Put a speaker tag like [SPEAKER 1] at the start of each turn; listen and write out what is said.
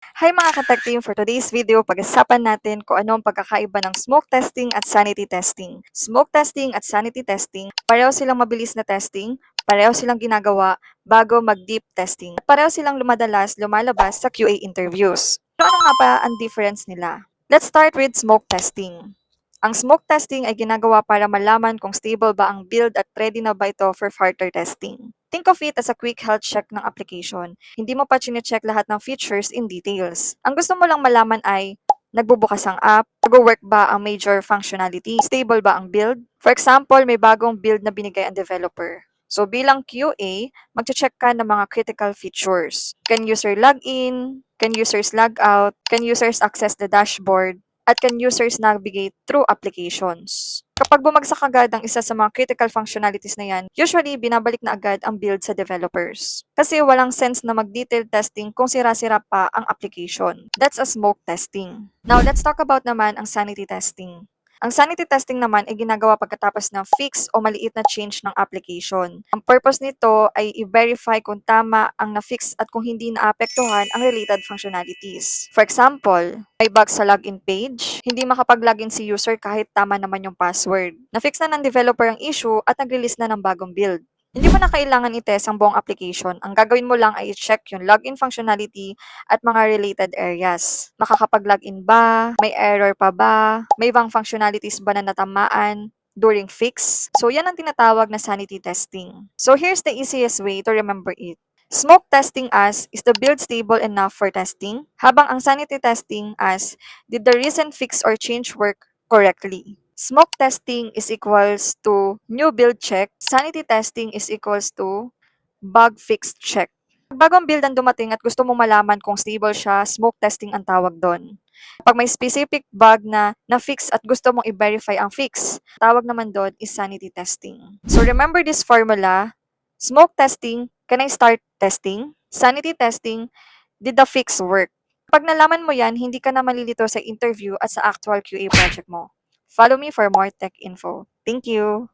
[SPEAKER 1] Hi mga ka-tech team! For today's video, pag-usapan natin kung ano ang pagkakaiba ng smoke testing at sanity testing. Smoke testing at sanity testing, pareho silang mabilis na testing, pareho silang ginagawa bago mag-deep testing. At pareho silang lumalabas sa QA interviews. So ano nga ba ang difference nila? Let's start with smoke testing. Ang smoke testing ay ginagawa para malaman kung stable ba ang build at ready na ba ito for further testing. Think of it as a quick health check ng application. Hindi mo pa chine-check lahat ng features in details. Ang gusto mo lang malaman ay, nagbubukas ang app, nag-work ba ang major functionality, stable ba ang build. For example, may bagong build na binigay ang developer. So bilang QA, mag-check ka ng mga critical features. Can user log in? Can users log out? Can users access the dashboard? At can users navigate through applications. Kapag bumagsak agad ang isa sa mga critical functionalities na yan, usually binabalik na agad ang build sa developers. Kasi walang sense na mag-detailed testing kung sira-sira pa ang application. That's a smoke testing. Now, let's talk about naman ang sanity testing. Ang sanity testing naman ay ginagawa pagkatapos ng fix o maliit na change ng application. Ang purpose nito ay i-verify kung tama ang na-fix at kung hindi naapektuhan ang related functionalities. For example, may bug sa login page, hindi makapag-login si user kahit tama naman yung password. Na-fix na ng developer ang issue at nag-release na ng bagong build. Hindi mo na kailangan i-test ang buong application. Ang gagawin mo lang ay i-check yung login functionality at mga related areas. Makakapag-login ba? May error pa ba? May ibang functionalities ba na natamaan during fix? So, yan ang tinatawag na sanity testing. So, here's the easiest way to remember it. Smoke testing as, is the build stable enough for testing? Habang ang sanity testing as, did the recent fix or change work correctly? Smoke testing is equals to new build check. Sanity testing is equals to bug fix check. Bagong build ang dumating at gusto mong malaman kung stable siya, smoke testing ang tawag doon. Pag may specific bug na na-fix at gusto mong i-verify ang fix, tawag naman doon is sanity testing. So remember this formula. Smoke testing, can I start testing? Sanity testing, did the fix work? Pag nalaman mo yan, hindi ka na malilito sa interview at sa actual QA project mo. Follow me for more tech info. Thank you!